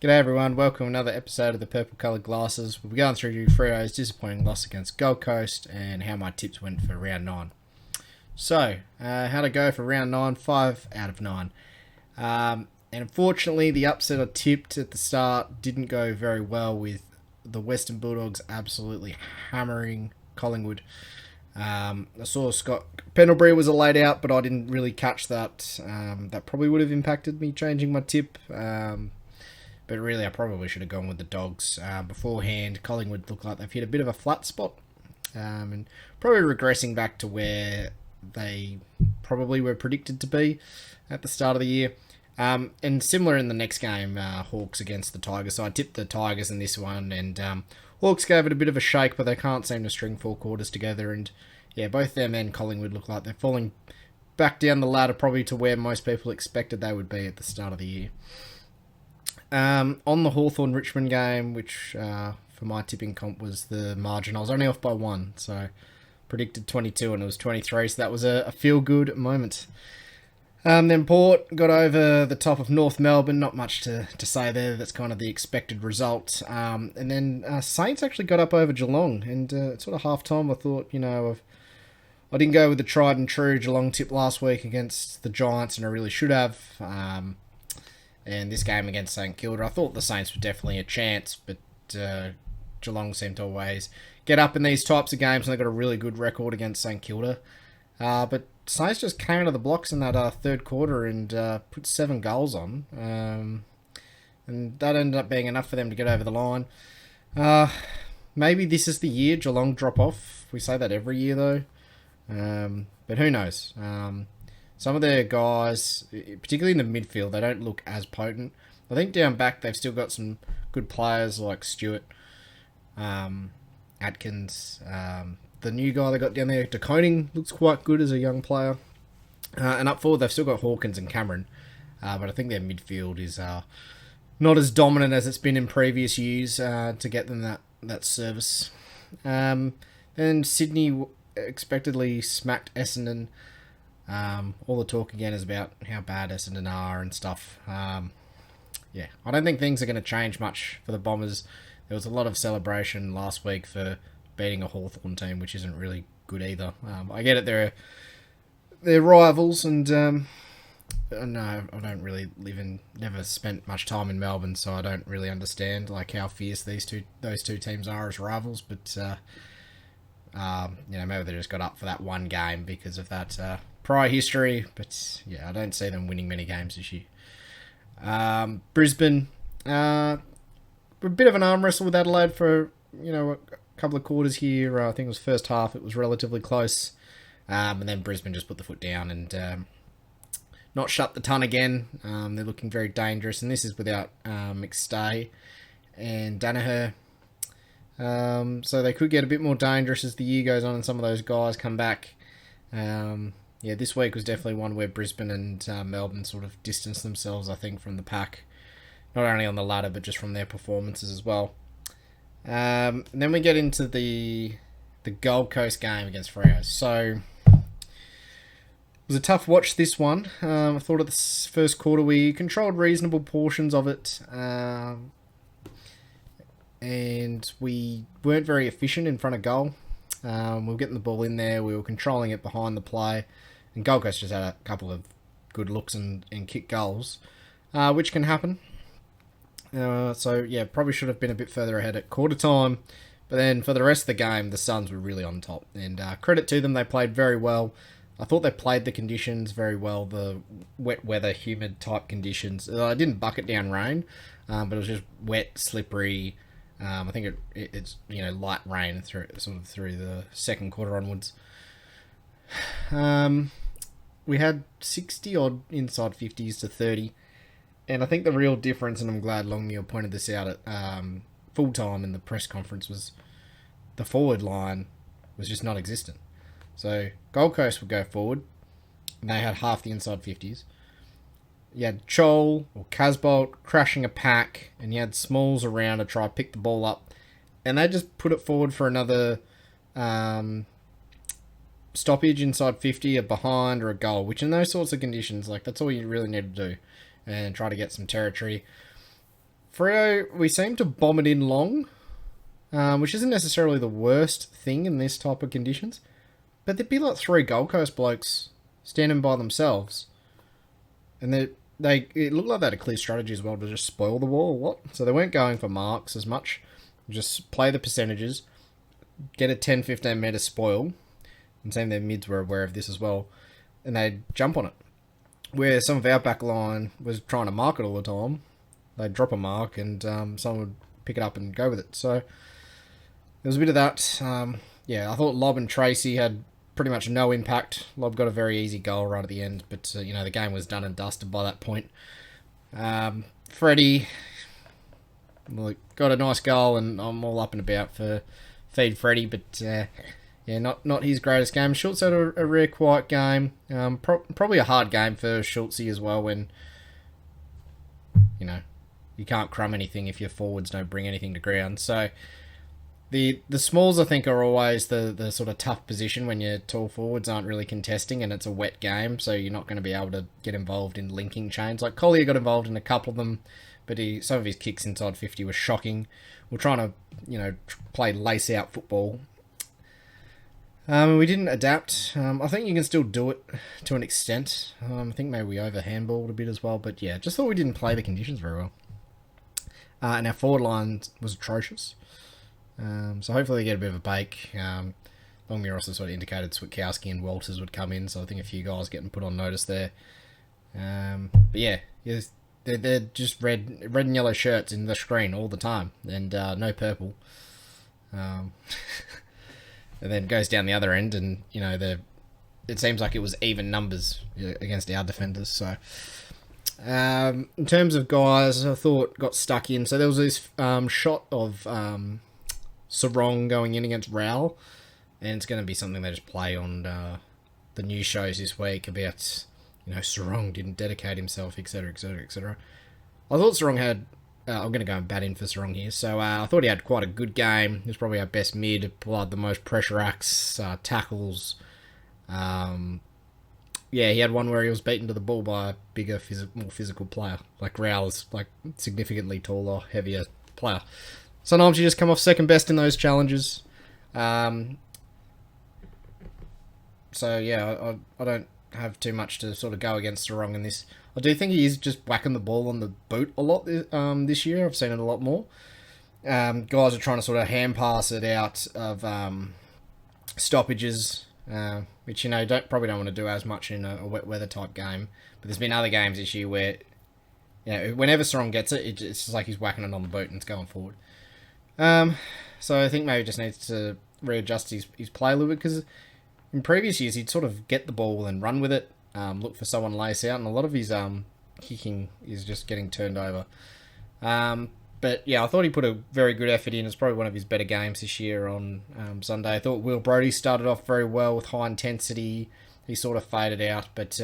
G'day everyone, welcome to another episode of the Purple Coloured Glasses. We'll be going through Freo's disappointing loss against Gold Coast and how my tips went for round 9. So, how to go for round 9, 5 out of 9. And unfortunately, the upset I tipped at the start didn't go very well, with the Western Bulldogs absolutely hammering Collingwood. I saw Scott Pendlebury was a laid out, but I didn't really catch that. That probably would have impacted me changing my tip. But really, I probably should have gone with the Dogs beforehand. Collingwood looked like they've hit a bit of a flat spot, and probably regressing back to where they probably were predicted to be at the start of the year. And similar in the next game, Hawks against the Tigers. So I tipped the Tigers in this one, and Hawks gave it a bit of a shake, but they can't seem to string four quarters together. And yeah, both them and Collingwood look like they're falling back down the ladder, probably to where most people expected they would be at the start of the year. On the Hawthorn-Richmond game, which for my tipping comp was the margin, I was only off by 1, so predicted 22 and it was 23, so that was a feel-good moment. Then Port got over the top of North Melbourne, not much to say there, that's kind of the expected result. And then Saints actually got up over Geelong, and sort of half-time I thought, I didn't go with the tried and true Geelong tip last week against the Giants, and I really should have. And this game against St Kilda, I thought the Saints were definitely a chance, but Geelong seem to always get up in these types of games, and they got a really good record against St Kilda. But Saints just came out of the blocks in that third quarter and put 7 goals on, and that ended up being enough for them to get over the line. Maybe this is the year Geelong drop off. We say that every year though, but who knows? Some of their guys, particularly in the midfield, they don't look as potent. I think down back they've still got some good players like Stewart, Atkins, the new guy they got down there, DeConing, looks quite good as a young player. And up forward they've still got Hawkins and Cameron, but I think their midfield is not as dominant as it's been in previous years to get them that service. Then Sydney expectedly smacked Essendon. All the talk again is about how bad Essendon are and stuff. I don't think things are going to change much for the Bombers. There was a lot of celebration last week for beating a Hawthorn team, which isn't really good either. I get it, they're rivals, and no, I don't really never spent much time in Melbourne, so I don't really understand like how fierce those two teams are as rivals. But maybe they just got up for that one game because of that prior history, but yeah, I don't see them winning many games this year. Brisbane, a bit of an arm wrestle with Adelaide for a couple of quarters here. I think it was first half, it was relatively close, and then Brisbane just put the foot down and not shut the ton again. They're looking very dangerous, and this is without McStay and Danaher. So they could get a bit more dangerous as the year goes on and some of those guys come back. This week was definitely one where Brisbane and Melbourne sort of distanced themselves, I think, from the pack. Not only on the ladder, but just from their performances as well. And then we get into the Gold Coast game against Freo. So it was a tough watch, this one. I thought at the first quarter we controlled reasonable portions of it. And we weren't very efficient in front of goal. We were getting the ball in there, we were controlling it behind the play, and Gold Coast just had a couple of good looks and kick goals, which can happen. Probably should have been a bit further ahead at quarter time, but then for the rest of the game, the Suns were really on top, and credit to them, they played very well. I thought they played the conditions very well, the wet weather, humid type conditions. I didn't bucket down rain, but it was just wet, slippery. I think it's light rain through the second quarter onwards. We had 60 odd inside 50s to 30, and I think the real difference, and I'm glad Longmuir pointed this out at full time in the press conference, was the forward line was just not existent. So Gold Coast would go forward, and they had half the inside 50s. You had Chol or Casbolt crashing a pack, and you had Smalls around to try to pick the ball up, and they just put it forward for another stoppage inside 50, a behind, or a goal, which in those sorts of conditions, that's all you really need to do, and try to get some territory. Freo, we seem to bomb it in long, which isn't necessarily the worst thing in this type of conditions. But there'd be like three Gold Coast blokes standing by themselves, and they it looked like they had a clear strategy as well to just spoil the ball a lot. So they weren't going for marks as much, just play the percentages, get a 10-15 metre spoil, and same their mids were aware of this as well, and they'd jump on it. Where some of our back line was trying to mark it all the time, they'd drop a mark and someone would pick it up and go with it. So there was a bit of that. I thought Lob and Tracy had pretty much no impact. Lob got a very easy goal right at the end, but the game was done and dusted by that point. Freddie got a nice goal, and I'm all up and about for feed Freddie, but not his greatest game. Schultz had a rare quiet game. Probably a hard game for Schultzy as well, when you can't crumb anything if your forwards don't bring anything to ground. So the smalls, I think, are always the sort of tough position when your tall forwards aren't really contesting and it's a wet game, so you're not going to be able to get involved in linking chains. Like Collier got involved in a couple of them, but some of his kicks inside 50 were shocking. We're trying to play lace out football. We didn't adapt. I think you can still do it to an extent. I think maybe we over-handballed a bit as well, but yeah, just thought we didn't play the conditions very well. And our forward line was atrocious. So hopefully they get a bit of a bake. Longmuir also sort of indicated Switkowski and Walters would come in, so I think a few guys getting put on notice there. But yeah, they're just red and yellow shirts in the screen all the time, and no purple. And then goes down the other end, and it seems like it was even numbers against our defenders. So in terms of guys, I thought got stuck in. So there was this shot of Sarong going in against Rowell, and it's going to be something they just play on the news shows this week about Sarong didn't dedicate himself, etc, etc, etc. I thought Sarong had I'm going to go and bat in for Sarong here. So I thought he had quite a good game. He was probably our best mid, applied the most pressure acts, tackles. He had one where he was beaten to the ball by a bigger, more physical player. Like Rowell's significantly taller, heavier player. Sometimes you just come off second best in those challenges. I don't have too much to sort of go against Sarong in this. I do think he is just whacking the ball on the boot a lot this year. I've seen it a lot more. Guys are trying to sort of hand pass it out of stoppages, which probably don't want to do as much in a wet weather type game. But there's been other games this year where whenever Sarong gets it, it's just like he's whacking it on the boot and it's going forward. So I think maybe he just needs to readjust his play a little bit, because in previous years he'd sort of get the ball and run with it, look for someone lace out, and a lot of his kicking is just getting turned over. But yeah, I thought he put a very good effort in. It's probably one of his better games this year on Sunday. I thought Will Brodie started off very well with high intensity. He sort of faded out, but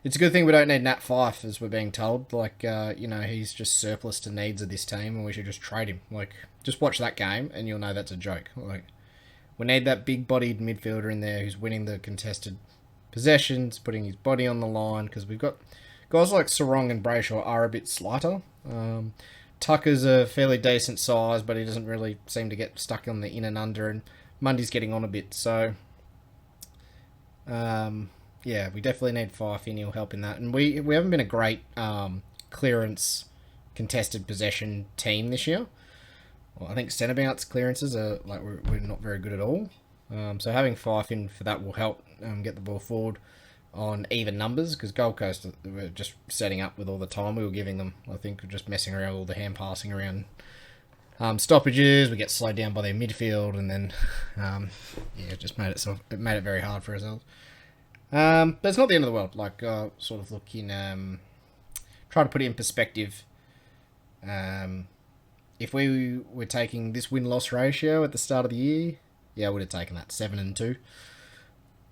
it's a good thing we don't need Nat Fyfe, as we're being told. He's just surplus to needs of this team, and we should just trade him. Just watch that game, and you'll know that's a joke. We need that big-bodied midfielder in there who's winning the contested possessions, putting his body on the line, because we've got guys like Sarong and Brayshaw are a bit slighter. Tucker's a fairly decent size, but he doesn't really seem to get stuck on the in and under, and Mundy's getting on a bit, so we definitely need Fyfe in. He'll help in that, and we haven't been a great clearance contested possession team this year. Well, I think centre bounce clearances are we're not very good at all. So having Fyfe in for that will help get the ball forward on even numbers, because Gold Coast were just setting up with all the time we were giving them. I think just messing around with all the hand passing around stoppages. We get slowed down by their midfield, and then it just made it very hard for ourselves. But it's not the end of the world. Sort of look in, try to put it in perspective. If we were taking this win-loss ratio at the start of the year, I would have taken that 7-2.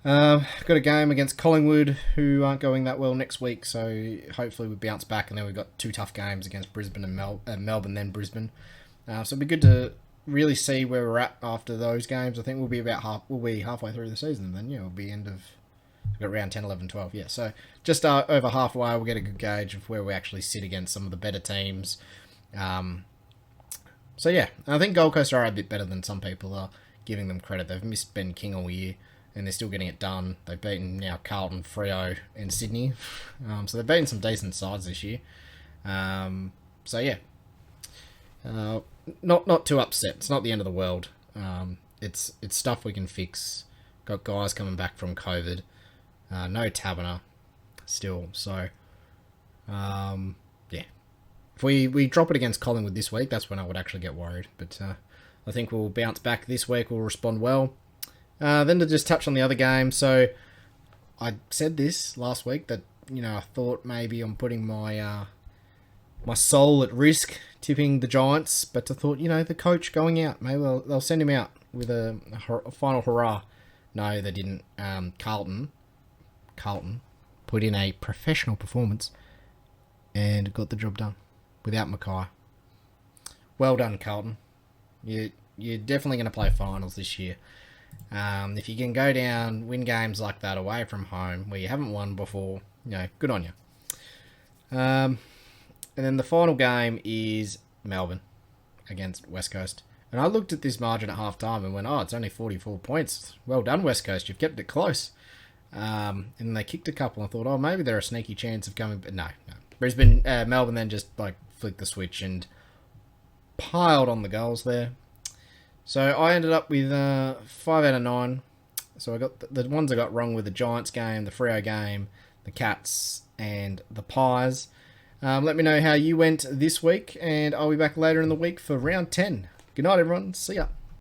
Got a game against Collingwood, who aren't going that well next week, so hopefully we bounce back, and then we've got two tough games against Brisbane and Melbourne, then Brisbane. So it'd be good to really see where we're at after those games. I think we'll be halfway through the season then. We'll be we've got round 10, 11, 12. So just over halfway, we'll get a good gauge of where we actually sit against some of the better teams. So yeah, I think Gold Coast are a bit better than some people are giving them credit. They've missed Ben King all year, and they're still getting it done. They've beaten now Carlton, Freo, and Sydney, so they've beaten some decent sides this year. So yeah, not too upset. It's not the end of the world. It's stuff we can fix. Got guys coming back from COVID. No Taberner still. So yeah, if we drop it against Collingwood this week, that's when I would actually get worried. But I think we'll bounce back this week. We'll respond well. Then to just touch on the other game. So I said this last week that I thought maybe I'm putting my my soul at risk tipping the Giants, but I thought the coach going out, maybe they'll send him out with a final hurrah. No, they didn't. Carlton put in a professional performance and got the job done without Mackay. Well done, Carlton. You're definitely going to play finals this year. If you can go down, win games like that away from home where you haven't won before, good on you. And then the final game is Melbourne against West Coast. And I looked at this margin at half time and went, it's only 44 points. Well done, West Coast. You've kept it close. And they kicked a couple. I thought, maybe they're a sneaky chance of coming. But no. Melbourne then just flicked the switch and piled on the goals there. So I ended up with 5 out of 9. So I got the ones I got wrong with the Giants game, the Freo game, the Cats, and the Pies. Let me know how you went this week, and I'll be back later in the week for round 10. Good night, everyone. See ya.